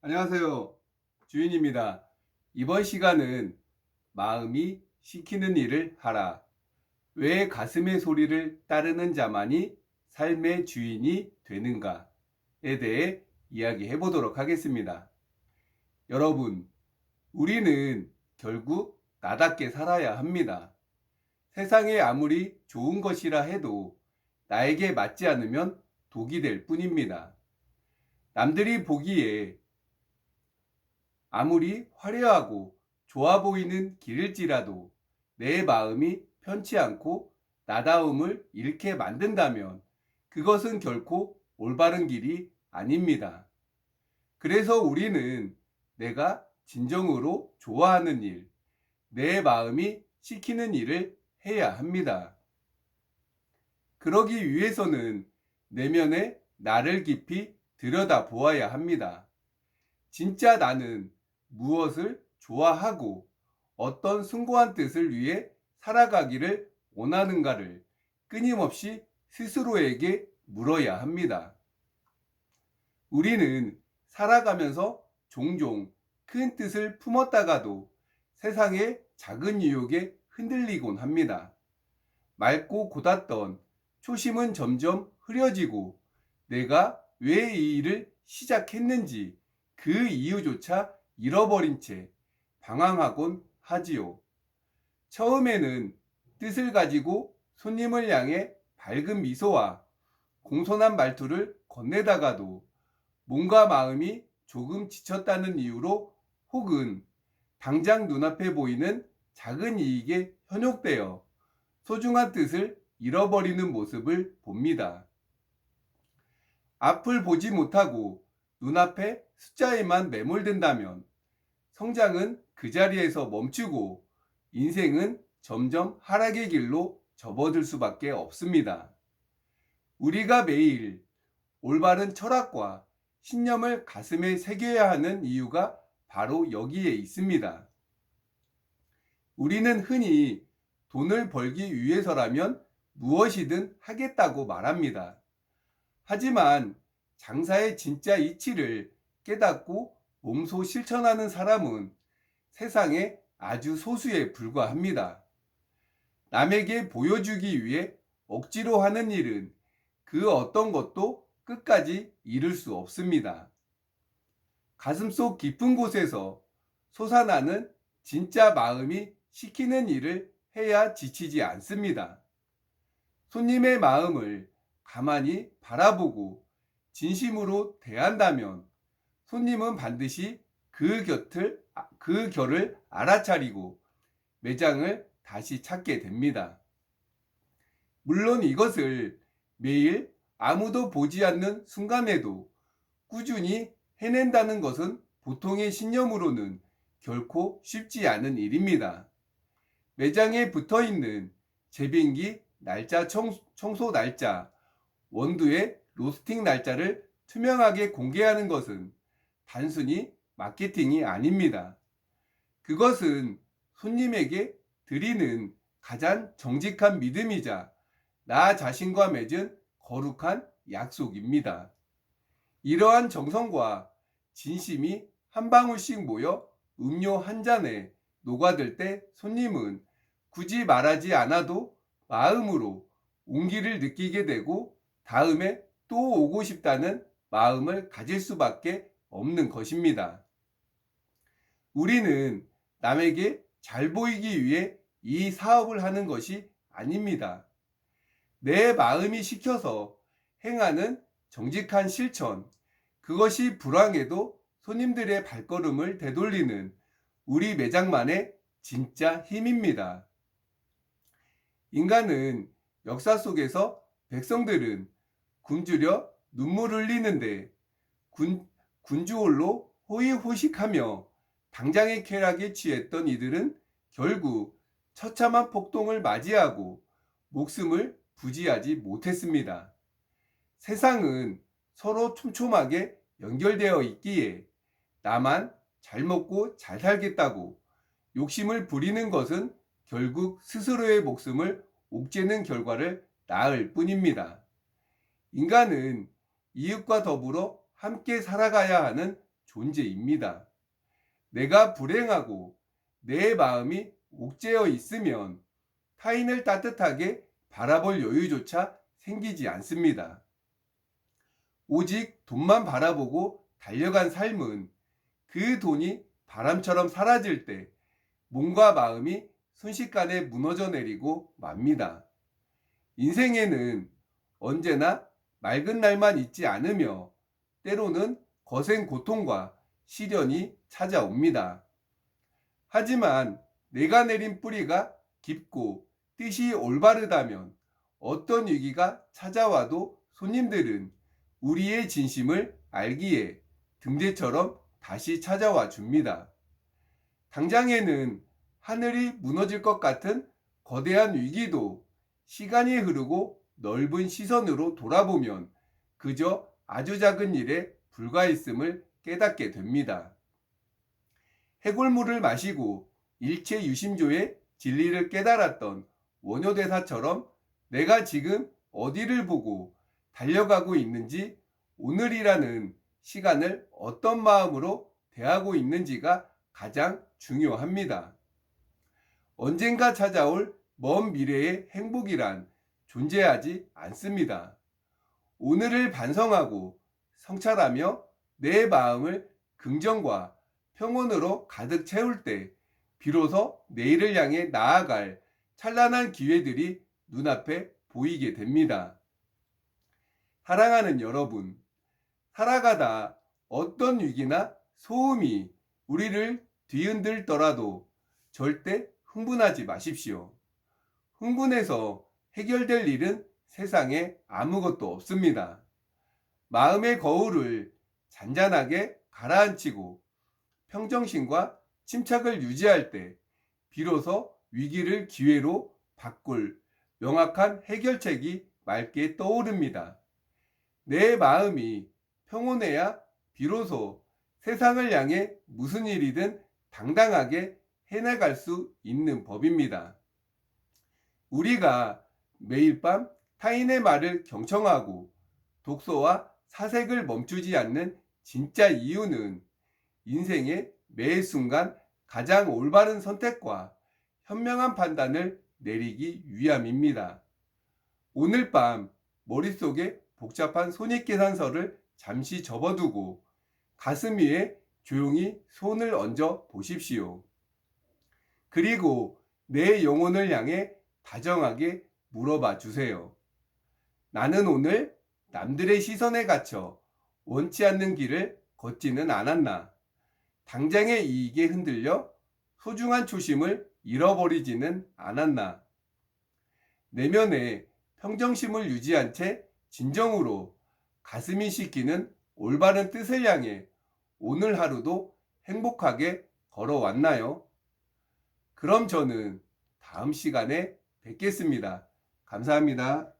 안녕하세요. 주인입니다. 이번 시간은 마음이 시키는 일을 하라. 왜 가슴의 소리를 따르는 자만이 삶의 주인이 되는가에 대해 이야기해 보도록 하겠습니다. 여러분, 우리는 결국 나답게 살아야 합니다. 세상에 아무리 좋은 것이라 해도 나에게 맞지 않으면 독이 될 뿐입니다. 남들이 보기에 아무리 화려하고 좋아 보이는 길일지라도 내 마음이 편치 않고 나다움을 잃게 만든다면 그것은 결코 올바른 길이 아닙니다. 그래서 우리는 내가 진정으로 좋아하는 일, 내 마음이 시키는 일을 해야 합니다. 그러기 위해서는 내면의 나를 깊이 들여다 보아야 합니다. 진짜 나는 무엇을 좋아하고 어떤 숭고한 뜻을 위해 살아가기를 원하는가를 끊임없이 스스로에게 물어야 합니다. 우리는 살아가면서 종종 큰 뜻을 품었다가도 세상의 작은 유혹에 흔들리곤 합니다. 맑고 고닫던 초심은 점점 흐려지고 내가 왜 이 일을 시작했는지 그 이유조차 잃어버린 채 방황하곤 하지요. 처음에는 뜻을 가지고 손님을 향해 밝은 미소와 공손한 말투를 건네다가도 몸과 마음이 조금 지쳤다는 이유로 혹은 당장 눈앞에 보이는 작은 이익에 현혹되어 소중한 뜻을 잃어버리는 모습을 봅니다. 앞을 보지 못하고 눈앞에 숫자에만 매몰된다면 성장은 그 자리에서 멈추고 인생은 점점 하락의 길로 접어들 수밖에 없습니다. 우리가 매일 올바른 철학과 신념을 가슴에 새겨야 하는 이유가 바로 여기에 있습니다. 우리는 흔히 돈을 벌기 위해서라면 무엇이든 하겠다고 말합니다. 하지만 장사의 진짜 이치를 깨닫고 몸소 실천하는 사람은 세상에 아주 소수에 불과합니다. 남에게 보여주기 위해 억지로 하는 일은 그 어떤 것도 끝까지 이룰 수 없습니다. 가슴속 깊은 곳에서 솟아나는 진짜 마음이 시키는 일을 해야 지치지 않습니다. 손님의 마음을 가만히 바라보고 진심으로 대한다면 손님은 반드시 그 결을 알아차리고 매장을 다시 찾게 됩니다. 물론 이것을 매일 아무도 보지 않는 순간에도 꾸준히 해낸다는 것은 보통의 신념으로는 결코 쉽지 않은 일입니다. 매장에 붙어 있는 재빙기 날짜 청소 날짜, 원두의 로스팅 날짜를 투명하게 공개하는 것은 단순히 마케팅이 아닙니다. 그것은 손님에게 드리는 가장 정직한 믿음이자 나 자신과 맺은 거룩한 약속입니다. 이러한 정성과 진심이 한 방울씩 모여 음료 한 잔에 녹아들 때 손님은 굳이 말하지 않아도 마음으로 온기를 느끼게 되고 다음에 또 오고 싶다는 마음을 가질 수밖에 없는 것입니다. 우리는 남에게 잘 보이기 위해 이 사업을 하는 것이 아닙니다. 내 마음이 시켜서 행하는 정직한 실천, 그것이 불황에도 손님들의 발걸음을 되돌리는 우리 매장만의 진짜 힘입니다. 인간은 역사 속에서 백성들은 굶주려 눈물 흘리는데 군주홀로 호의호식하며 당장의 쾌락에 취했던 이들은 결국 처참한 폭동을 맞이하고 목숨을 부지하지 못했습니다. 세상은 서로 촘촘하게 연결되어 있기에 나만 잘 먹고 잘 살겠다고 욕심을 부리는 것은 결국 스스로의 목숨을 옥죄는 결과를 낳을 뿐입니다. 인간은 이웃과 더불어 함께 살아가야 하는 존재입니다. 내가 불행하고 내 마음이 옥죄어 있으면 타인을 따뜻하게 바라볼 여유조차 생기지 않습니다. 오직 돈만 바라보고 달려간 삶은 그 돈이 바람처럼 사라질 때 몸과 마음이 순식간에 무너져 내리고 맙니다. 인생에는 언제나 맑은 날만 있지 않으며 때로는 거센 고통과 시련이 찾아옵니다. 하지만 내가 내린 뿌리가 깊고 뜻이 올바르다면 어떤 위기가 찾아와도 손님들은 우리의 진심을 알기에 등대처럼 다시 찾아와 줍니다. 당장에는 하늘이 무너질 것 같은 거대한 위기도 시간이 흐르고 넓은 시선으로 돌아보면 그저 아주 작은 일에 불과했음을 깨닫게 됩니다. 해골물을 마시고 일체 유심조의 진리를 깨달았던 원효대사처럼 내가 지금 어디를 보고 달려가고 있는지, 오늘이라는 시간을 어떤 마음으로 대하고 있는지가 가장 중요합니다. 언젠가 찾아올 먼 미래의 행복이란 존재하지 않습니다. 오늘을 반성하고 성찰하며 내 마음을 긍정과 평온으로 가득 채울 때 비로소 내일을 향해 나아갈 찬란한 기회들이 눈앞에 보이게 됩니다. 사랑하는 여러분, 살아가다 어떤 위기나 소음이 우리를 뒤흔들더라도 절대 흥분하지 마십시오. 흥분해서 해결될 일은 세상에 아무것도 없습니다. 마음의 거울을 잔잔하게 가라앉히고 평정심과 침착을 유지할 때 비로소 위기를 기회로 바꿀 명확한 해결책이 맑게 떠오릅니다. 내 마음이 평온해야 비로소 세상을 향해 무슨 일이든 당당하게 해나갈 수 있는 법입니다. 우리가 매일 밤 타인의 말을 경청하고 독서와 사색을 멈추지 않는 진짜 이유는 인생의 매 순간 가장 올바른 선택과 현명한 판단을 내리기 위함입니다. 오늘 밤 머릿속에 복잡한 손익계산서를 잠시 접어두고 가슴 위에 조용히 손을 얹어 보십시오. 그리고 내 영혼을 향해 다정하게 물어봐 주세요. 나는 오늘 남들의 시선에 갇혀 원치 않는 길을 걷지는 않았나? 당장의 이익에 흔들려 소중한 초심을 잃어버리지는 않았나? 내면에 평정심을 유지한 채 진정으로 가슴이 씻기는 올바른 뜻을 향해 오늘 하루도 행복하게 걸어왔나요? 그럼 저는 다음 시간에 뵙겠습니다. 감사합니다.